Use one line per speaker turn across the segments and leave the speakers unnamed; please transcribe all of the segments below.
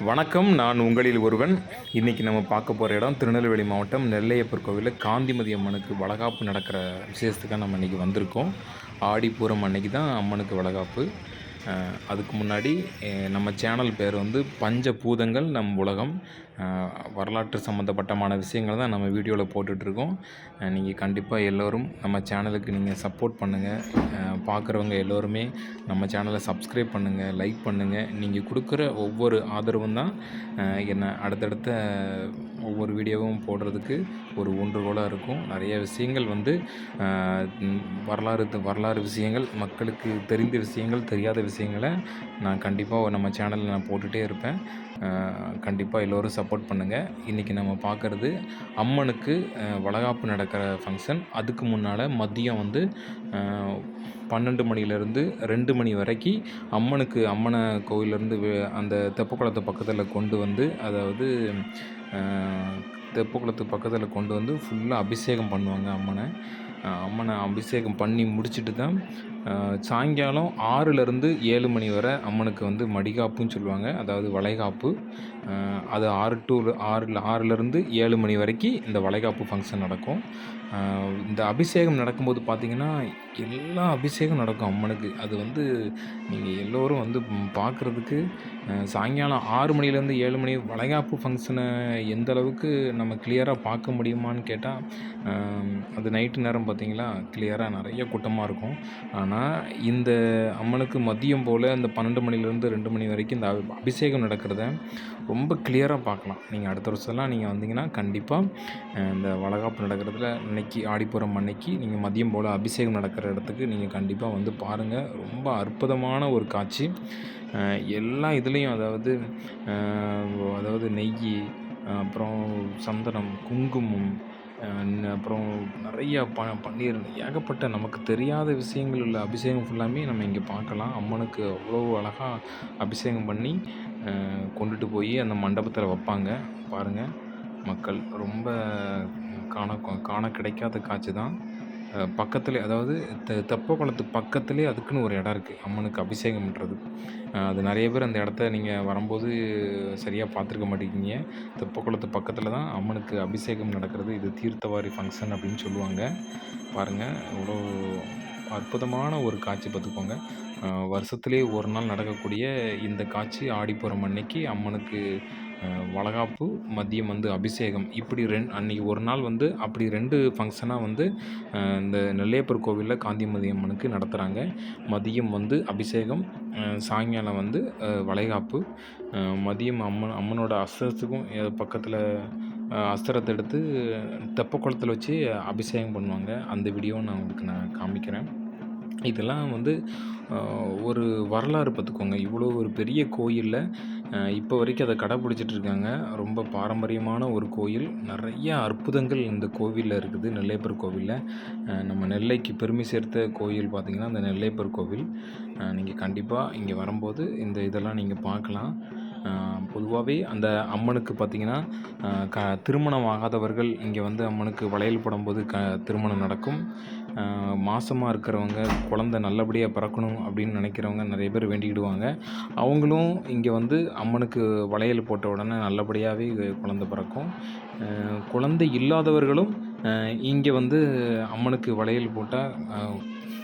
வணக்கம். நான் உங்களில் ஒருவன். இன்றைக்கி நம்ம பார்க்க போகிற இடம் திருநெல்வேலி மாவட்டம் நெல்லையப்பர் கோவிலில் காந்திமதி அம்மனுக்கு வளைகாப்பு நடக்கிற விசேஷத்துக்காக நம்ம இன்றைக்கி வந்திருக்கோம். ஆடிப்பூரம் அன்னைக்கு தான் அம்மனுக்கு வளைகாப்பு. அதுக்கு முன்னாடி நம்ம சேனல் பேர் வந்து பஞ்சபூதங்கள் நம் உலகம். வரலாற்று சம்மந்தப்பட்டமான விஷயங்கள் தான் நம்ம வீடியோவில் போட்டுட்ருக்கோம். நீங்கள் கண்டிப்பாக எல்லோரும் நம்ம சேனலுக்கு நீங்கள் சப்போர்ட் பண்ணுங்கள். பார்க்குறவங்க எல்லோருமே நம்ம சேனலை சப்ஸ்கிரைப் பண்ணுங்கள், லைக் பண்ணுங்கள். நீங்கள் கொடுக்குற ஒவ்வொரு ஆதரவும் தான் என்னை அடுத்தடுத்த ஒவ்வொரு வீடியோவும் போடுறதுக்கு ஒரு ஊன்றுகோலாக இருக்கும். நிறைய விஷயங்கள் வந்து வரலாறு விஷயங்கள், மக்களுக்கு தெரிந்த விஷயங்கள், தெரியாத விஷயங்களை நான் கண்டிப்பாக நம்ம சேனலில் நான் போட்டுகிட்டே இருப்பேன். கண்டிப்பாக எல்லோரும் சப்போர்ட் பண்ணுங்கள். இன்றைக்கி நம்ம பார்க்குறது அம்மனுக்கு வளைகாப்பு நடக்கிற ஃபங்க்ஷன். அதுக்கு முன்னால் மதியம் வந்து 12 மணிலேருந்து 2 மணி வரைக்கும் அம்மனை கோவிலேருந்து அந்த தெப்பக்குளத்து பக்கத்தில் கொண்டு வந்து, அதாவது தெப்பக்குளத்து பக்கத்தில் கொண்டு வந்து ஃபுல்லாக அபிஷேகம் பண்ணுவாங்க அம்மனை அபிஷேகம் பண்ணி முடிச்சுட்டு தான் சாயங்காலம் 6லேருந்து 7 மணி வரை அம்மனுக்கு வந்து மடிகாப்புன்னு சொல்லுவாங்க, அதாவது வளைகாப்பு. அது 6லேருந்து 7 மணி வரைக்கும் இந்த வளைகாப்பு ஃபங்க்ஷன் நடக்கும். இந்த அபிஷேகம் நடக்கும்போது பார்த்திங்கன்னா எல்லா அபிஷேகம் நடக்கும் அம்மனுக்கு. அது வந்து நீங்கள் எல்லோரும் வந்து பார்க்குறதுக்கு சாயங்காலம் 6 மணிலேருந்து 7 மணி வளைகாப்பு ஃபங்க்ஷனை எந்த அளவுக்கு நம்ம கிளியராக பார்க்க முடியுமான்னு கேட்டால், அது நைட்டு நேரம் பார்த்திங்களா கிளியராக நிறைய கூட்டமாக இருக்கும். ஆனால் இந்த அம்மனுக்கு மதியம் போல் இந்த 12 மணிலேருந்து 2 மணி வரைக்கும் இந்த அபிஷேகம் நடக்கிறத ரொம்ப கிளியராக பார்க்கலாம். நீங்கள் அடுத்த வருஷம்லாம் நீங்கள் வந்தீங்கன்னா கண்டிப்பாக இந்த வளைகாப்பு நடக்கிறதுல அன்னைக்கு ஆடிப்பூரம் அன்னைக்கு நீங்கள் மதியம் போல் அபிஷேகம் நடக்கிற இடத்துக்கு நீங்கள் கண்டிப்பாக வந்து பாருங்கள். ரொம்ப அற்புதமான ஒரு காட்சி. எல்லா இதுலேயும் அதாவது நெய், அப்புறம் சந்தனம், குங்குமம், அப்புறம் நிறையா பன்னீர், ஏகப்பட்ட நமக்கு தெரியாத விஷயங்கள் உள்ள அபிஷேகம் ஃபுல்லாமே நம்ம இங்கே பார்க்கலாம். அம்மனுக்கு அவ்வளோ அழகாக அபிஷேகம் பண்ணி கொண்டுட்டு போய் அந்த மண்டபத்தில் வைப்பாங்க. பாருங்கள் மக்கள், ரொம்ப காண கிடைக்காத காட்சி தான். பக்கத்துலேயே, அதாவது தெப்பக்குளத்து பக்கத்துலேயே அதுக்குன்னு ஒரு இடம் இருக்குது அம்மனுக்கு அபிஷேகம் பண்ணுறது. அது நிறைய பேர் அந்த இடத்த நீங்கள் வரும்போது சரியாக பார்த்துருக்க மாட்டேங்கிங்க. தெப்பக்குளத்து பக்கத்தில் தான் அம்மனுக்கு அபிஷேகம் நடக்கிறது. இது தீர்த்தவாரி ஃபங்க்ஷன் அப்படின்னு சொல்லுவாங்க. பாருங்கள், இவ்வளோ அற்புதமான ஒரு காட்சி பார்த்துக்கோங்க. வருஷத்துலேயே ஒரு நாள் நடக்கக்கூடிய இந்த காட்சி ஆடிப்பூரம் அன்னைக்கு அம்மனுக்கு வளைகாப்பு, மதியம் வந்து அபிஷேகம், இப்படி அன்றைக்கி ஒரு நாள் வந்து அப்படி 2 ஃபங்க்ஷனாக வந்து இந்த நெல்லையப்பர் கோவிலில் காந்திமதி அம்மனுக்கு நடத்துகிறாங்க. மதியம் வந்து அபிஷேகம், சாயங்காலம் வந்து வளைகாப்பு. மதியம் அம்மனோட அஸ்திரத்துக்கும் பக்கத்தில் அஸ்திரத்தை எடுத்து தெப்பக்குளத்தில் வச்சு அபிஷேகம் பண்ணுவாங்க. அந்த வீடியோவை நான் உங்களுக்கு காமிக்கிறேன். இதெல்லாம் வந்து ஒரு வரலாறு பார்த்துக்கோங்க. இவ்வளோ ஒரு பெரிய கோயிலில் இப்போ வரைக்கும் அதை கடைப்பிடிச்சிட்ருக்காங்க. ரொம்ப பாரம்பரியமான ஒரு கோயில். நிறையா அற்புதங்கள் இந்த கோவிலில் இருக்குது. நெல்லையப்பர் கோவிலில் நம்ம நெல்லைக்கு பெருமை சேர்த்த கோயில் பார்த்திங்கன்னா இந்த நெல்லையப்பர் கோவில். நீங்கள் கண்டிப்பாக இங்கே வரும்போது இதெல்லாம் நீங்கள் பார்க்கலாம். பொதுவாகவே அந்த அம்மனுக்கு பார்த்திங்கன்னா திருமணம் ஆகாதவர்கள் இங்கே வந்து அம்மனுக்கு வளையல் போடும்போது திருமணம் நடக்கும். மாசமாக இருக்கிறவங்க, குழந்த நல்லபடியாக பிறக்கணும் அப்படின்னு நினைக்கிறவங்க நிறைய பேர் வேண்டிக்கிடுவாங்க. அவங்களும் இங்கே வந்து அம்மனுக்கு வளையல் போட்ட உடனே நல்லபடியாகவே குழந்த பிறக்கும். குழந்தை இல்லாதவர்களும் இங்கே வந்து அம்மனுக்கு வளையல் போட்டால்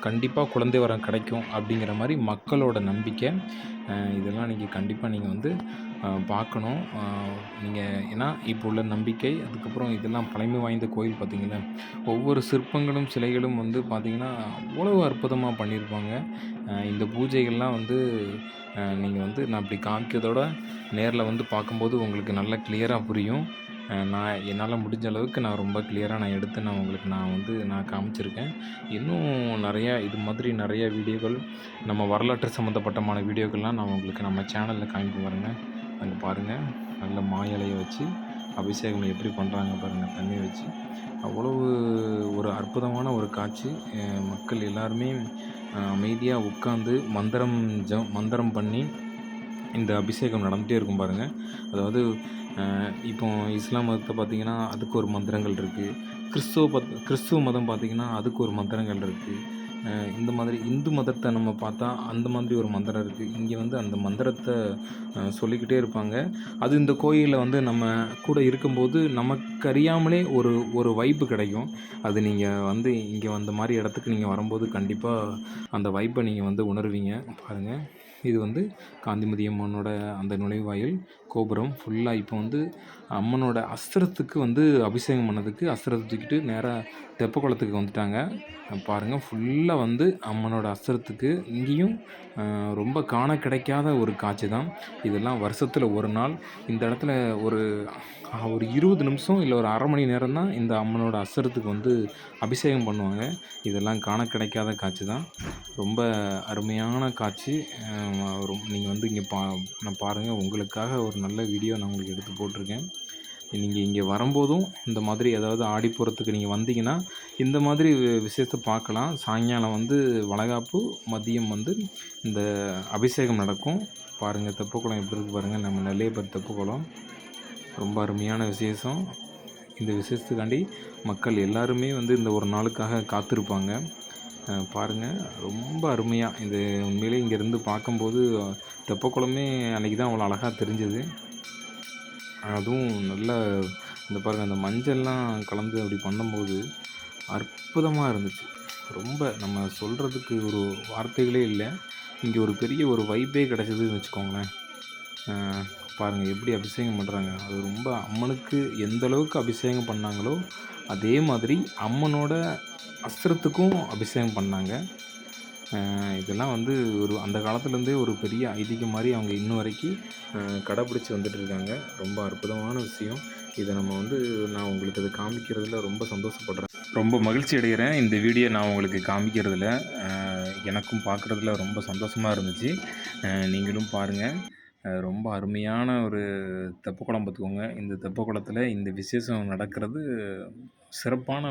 கண்டிப்பாக குழந்தை வரம் கிடைக்கும் அப்படிங்கிற மாதிரி மக்களோட நம்பிக்கை. இதெல்லாம் நீங்கள் கண்டிப்பாக நீங்கள் வந்து பார்க்கணும். ஏன்னா இப்போ உள்ள நம்பிக்கை, அதுக்கப்புறம் இதெல்லாம் பழமை வாய்ந்த கோயில் பார்த்திங்களா, ஒவ்வொரு சிற்பங்களும் சிலைகளும் வந்து பார்த்திங்கன்னா அவ்வளோ அற்புதமாக பண்ணியிருப்பாங்க. இந்த பூஜைகள்லாம் வந்து நீங்கள் வந்து நான் இப்படி காமிக்கிறதோட நேரில் வந்து பார்க்கும்போது உங்களுக்கு நல்லா கிளியராக புரியும். என்னால் முடிஞ்ச அளவுக்கு நான் ரொம்ப கிளியராக எடுத்து உங்களுக்கு நான் காமிச்சிருக்கேன். இன்னும் நிறையா இது மாதிரி நிறையா வீடியோக்கள், நம்ம வரலாற்று சம்மந்தப்பட்டமான வீடியோக்கள்லாம் நான் உங்களுக்கு நம்ம சேனலில் காமிக்க பாருங்கள். அங்கே பாருங்கள், நல்ல இலையை வச்சு அபிஷேகம் எப்படி பண்ணுறாங்க பாருங்கள், தண்ணி வச்சு. அவ்வளவு ஒரு அற்புதமான ஒரு காட்சி. மக்கள் எல்லாருமே அமைதியாக உட்காந்து மந்திரம் பண்ணி இந்த அபிஷேகம் நடந்துகிட்டே இருக்கும் பாருங்கள். அதாவது இப்போ இஸ்லாம் மதத்தை பார்த்திங்கன்னா அதுக்கு ஒரு மந்திரங்கள் இருக்குது. கிறிஸ்துவ மதம் பார்த்திங்கன்னா அதுக்கு ஒரு மந்திரங்கள் இருக்குது. இந்த மாதிரி இந்து மதத்தை நம்ம பார்த்தா அந்த மாதிரி ஒரு மந்திரம் இருக்குது. இங்கே வந்து அந்த மந்திரத்தை சொல்லிக்கிட்டே இருப்பாங்க. அது இந்த கோயிலில் வந்து நம்ம கூட இருக்கும்போது நமக்கு அறியாமலே ஒரு ஒரு வைப்பு கிடைக்கும். அது நீங்கள் வந்து இங்கே அந்த மாதிரி இடத்துக்கு நீங்கள் வரும்போது கண்டிப்பாக அந்த வைப்பை நீங்கள் வந்து உணர்வீங்க. பாருங்கள், இது வந்து காந்திமதி அம்மனோட அந்த நுழைவாயில் கோபுரம் ஃபுல்லாக இப்போ வந்து அம்மனோட அஸ்திரத்துக்கு வந்து அபிஷேகம் பண்ணதுக்கு அஸ்திரத்தை தூக்கிட்டு நேராக தெப்பக்குளத்துக்கு வந்துட்டாங்க. பாருங்கள், ஃபுல்லாக வந்து அம்மனோட அஸ்திரத்துக்கு இங்கேயும் ரொம்ப காண கிடைக்காத ஒரு காட்சி தான். இதெல்லாம் வருஷத்தில் ஒரு நாள் இந்த இடத்துல ஒரு ஒரு 20 நிமிஷம் இல்லை ஒரு அரை மணி நேரம் தான் இந்த அம்மனோட அஸ்திரத்துக்கு வந்து அபிஷேகம் பண்ணுவாங்க. இதெல்லாம் காண கிடைக்காத காட்சி தான். ரொம்ப அருமையான காட்சி. நீங்கள் வந்து இங்கே நான் பாருங்கள், உங்களுக்காக ஒரு நல்ல வீடியோ நான் உங்களுக்கு எடுத்து போட்டிருக்கேன். நீங்கள் இங்கே வரும்போதும் இந்த மாதிரி ஏதாவது ஆடிப்புறத்துக்கு நீங்கள் வந்தீங்கன்னா இந்த மாதிரி விஷயத்தை பார்க்கலாம். சாயங்காலம் வந்து வளைகாப்பு, மதியம் வந்து இந்த அபிஷேகம் நடக்கும். பாருங்கள், தெப்பக்குளம் எப்படி இருக்குது பாருங்கள். நம்ம நெல்லையப்பர் தெப்பக்குளம் ரொம்ப அருமையான விசேஷம். இந்த விசேஷத்துக்காண்டி மக்கள் எல்லாருமே வந்து இந்த ஒரு நாளுக்காக காத்திருப்பாங்க. பாருங்கள், ரொம்ப அருமையாக இது உண்மையிலே இங்கேருந்து பார்க்கும்போது தெப்பக்குளமே அன்றைக்கி தான் அவ்வளோ அழகாக தெரிஞ்சுது. அதுவும் நல்ல இந்த பாருங்கள், அந்த மஞ்சள்லாம் கலந்து அப்படி பண்ணும்போது அற்புதமாக இருந்துச்சு. ரொம்ப நம்ம சொல்கிறதுக்கு ஒரு வார்த்தைகளே இல்லை. இங்கே ஒரு பெரிய ஒரு வைப்பே கிடச்சிதுன்னு வச்சுக்கோங்களேன். பாருங்கள் எப்படி அபிஷேகம் பண்ணுறாங்க. அது ரொம்ப அம்மனுக்கு எந்த அளவுக்கு அபிஷேகம் பண்ணாங்களோ அதே மாதிரி அம்மனோட அஸ்திரத்துக்கும் அபிஷேகம் பண்ணாங்க. இதெல்லாம் வந்து ஒரு அந்த காலத்துலேருந்தே ஒரு பெரிய ஐதீகம் மாதிரி அவங்க இன்னும் வரைக்கும் கடைப்பிடிச்சி வந்துட்டுருக்காங்க. ரொம்ப அற்புதமான விஷயம். இதை நம்ம வந்து நான் உங்களுக்கு அதை காமிக்கிறதுல ரொம்ப சந்தோஷப்படுறேன். ரொம்ப மகிழ்ச்சி அடைகிறேன் இந்த வீடியோ நான் உங்களுக்கு காமிக்கிறதுல. எனக்கும் பார்க்குறதுல ரொம்ப சந்தோஷமாக இருந்துச்சு. நீங்களும் பாருங்கள். ரொம்ப அருமையான ஒரு தெப்பக்குளம் பார்த்துக்கோங்க. இந்த தெப்பக்குளத்தில் இந்த விசேஷம் நடக்கிறது சிறப்பான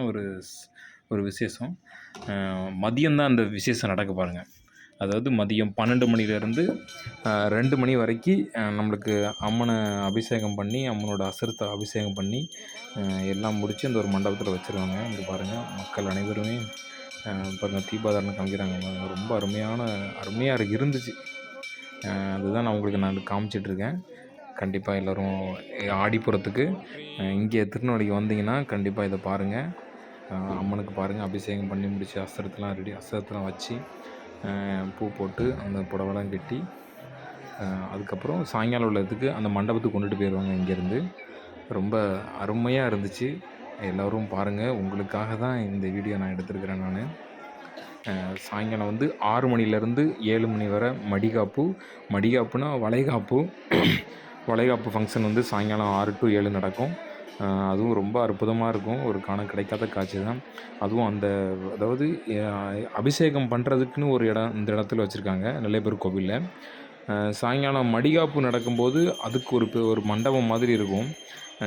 ஒரு விசேஷம். மதியம்தான் அந்த விசேஷம் நடக்க பாருங்கள். அதாவது மதியம் 12 மணிலேருந்து 2 மணி வரைக்கும் நம்மளுக்கு அம்மனை அபிஷேகம் பண்ணி அம்மனோட அசுரத்தை அபிஷேகம் பண்ணி எல்லாம் முடித்து அந்த ஒரு மண்டபத்தில் வச்சுருவாங்க. இங்கே பாருங்கள், மக்கள் அனைவருமே பாருங்கள் தீபாதாரணம் காமிக்கிறாங்க. ரொம்ப அருமையாக இருந்துச்சு. அதுதான் நான் உங்களுக்கு காமிச்சிட்ருக்கேன். கண்டிப்பாக எல்லோரும் ஆடிப்புறத்துக்கு இங்கே திருநெல்வேலிக்கு வந்தீங்கன்னா கண்டிப்பாக இதை பாருங்கள். அம்மனுக்கு பாருங்கள், அபிஷேகம் பண்ணி முடித்து அஸ்திரத்தெலாம் வச்சு பூ போட்டு அந்த புடவெல்லாம் கட்டி அதுக்கப்புறம் சாயங்காலம் உள்ளதுக்கு அந்த மண்டபத்துக்கு கொண்டுட்டு போயிடுவாங்க இங்கேருந்து. ரொம்ப அருமையாக இருந்துச்சு. எல்லோரும் பாருங்கள், உங்களுக்காக தான் இந்த வீடியோ நான் எடுத்துருக்கிறேன். நான் சாயங்காலம் வந்து 6 மணிலேருந்து 7 மணி வரை மடிகாப்புனா வளைகாப்பு ஃபங்க்ஷன் வந்து சாயங்காலம் 6 to 7 நடக்கும். அதுவும் ரொம்ப அற்புதமாக இருக்கும். ஒரு காண கிடைக்காத காட்சி தான். அதுவும் அதாவது அபிஷேகம் பண்ணுறதுக்குன்னு ஒரு இடம் இந்த இடத்துல வச்சுருக்காங்க நெல்லையப்பர் கோவிலில். சாயங்காலம் மடிகாப்பு நடக்கும்போது அதுக்கு ஒரு மண்டபம் மாதிரி இருக்கும்.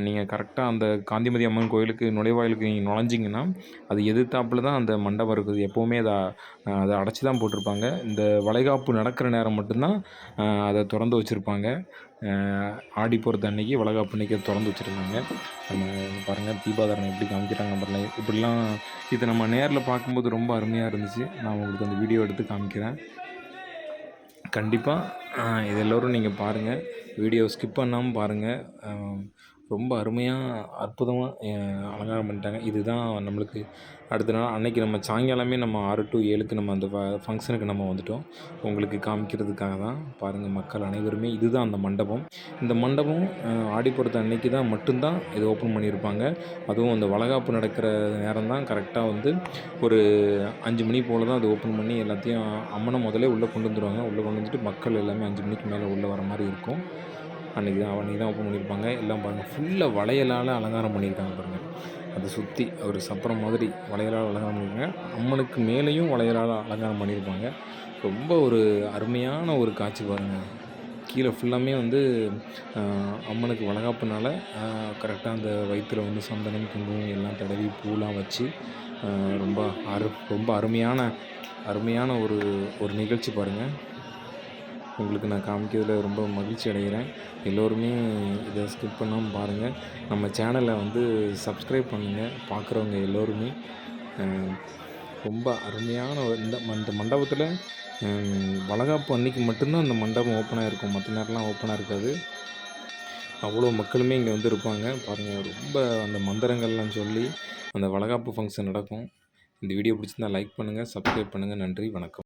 நீங்கள் கரெக்டாக அந்த காந்திமதி அம்மன் கோயிலுக்கு நுழைவாயிலுக்கு நீங்கள் நுழைஞ்சிங்கன்னா அது எதிர்த்தாப்புல தான் அந்த மண்டபம் இருக்குது. எப்போவுமே அதை அடைச்சி தான் போட்டிருப்பாங்க. இந்த வளைகாப்பு நடக்கிற நேரம் மட்டும்தான் அதை திறந்து வச்சுருப்பாங்க. ஆடிப்பூரத்து அன்னைக்கு வளைகாப்பு அன்றைக்கி திறந்து வச்சுருக்காங்க. நம்ம பாருங்கள், தீபாதாரணம் எப்படி காமிக்கிறாங்க பாருங்கள். இப்படிலாம் இதை நம்ம நேரில் பார்க்கும்போது ரொம்ப அருமையாக இருந்துச்சு. நான் உங்களுக்கு அந்த வீடியோ எடுத்து காமிக்கிறேன். கண்டிப்பாக இது எல்லோரும் நீங்கள் பாருங்கள். வீடியோ ஸ்கிப் பண்ணாமல் பாருங்கள். ரொம்ப அருமையாக அற்புதமாக அலங்காரம் பண்ணிட்டாங்க. இதுதான் நம்மளுக்கு அடுத்த நாள் அன்றைக்கி நம்ம சாயங்காலமே நம்ம 6 to 7க்கு நம்ம அந்த ஃபங்க்ஷனுக்கு நம்ம வந்துவிட்டோம். உங்களுக்கு காமிக்கிறதுக்காக தான். பாருங்கள், மக்கள் அனைவருமே இதுதான் அந்த மண்டபம். இந்த மண்டபம் ஆடிப்பூரத்து அன்னைக்கு தான் மட்டும்தான் இது ஓப்பன் பண்ணியிருப்பாங்க. அதுவும் அந்த வளைகாப்பு நடக்கிற நேரம் தான் கரெக்டாக வந்து ஒரு 5 மணி போல் தான் அது ஓப்பன் பண்ணி எல்லாத்தையும் அம்மனை முதலே உள்ளே கொண்டு வந்துடுவாங்க. உள்ளே கொண்டு வந்துட்டு மக்கள் எல்லாமே 5 மணிக்கு மேலே உள்ளே வர மாதிரி இருக்கும். அன்றைக்கி தான் ஓப்பன் பண்ணியிருப்பாங்க. எல்லாம் பாருங்கள், ஃபுல்லாக வளையலால் அலங்காரம் பண்ணியிருக்காங்க பாருங்கள். அதை சுற்றி ஒரு சப்பரம் மாதிரி வளையலால் அலங்காரம் பண்ணியிருக்காங்க. அம்மனுக்கு மேலேயும் வளையலால் அலங்காரம் பண்ணியிருப்பாங்க. ரொம்ப ஒரு அருமையான ஒரு காட்சி பாருங்கள். கீழே ஃபுல்லாமே வந்து அம்மனுக்கு வளைகாப்புனால கரெக்டாக அந்த வயிற்றில் வந்து சந்தனம், குங்குமம் எல்லாம் தடவி பூலாம் வச்சு ரொம்ப அருமையான ஒரு நிகழ்ச்சி பாருங்கள். உங்களுக்கு நான் காமிக்கிறதுல ரொம்ப மகிழ்ச்சி அடைகிறேன். எல்லோருமே இதை ஸ்கிப் பண்ணாமல் பாருங்கள். நம்ம சேனலை வந்து சப்ஸ்கிரைப் பண்ணுங்கள். பார்க்குறவங்க எல்லோருமே ரொம்ப அருமையான இந்த மண்டபத்தில் வளைகாப்பு அன்னைக்கு மட்டும்தான் அந்த மண்டபம் ஓப்பனாக இருக்கும். மற்ற நேரம்லாம் ஓப்பனாக இருக்காது. அவ்வளோ மக்களுமே இங்கே வந்து இருப்பாங்க. பாருங்கள், ரொம்ப அந்த மந்திரங்கள்லாம் சொல்லி அந்த வளைகாப்பு ஃபங்க்ஷன் நடக்கும். இந்த வீடியோ பிடிச்சிருந்தா லைக் பண்ணுங்கள், சப்ஸ்கிரைப் பண்ணுங்கள். நன்றி, வணக்கம்.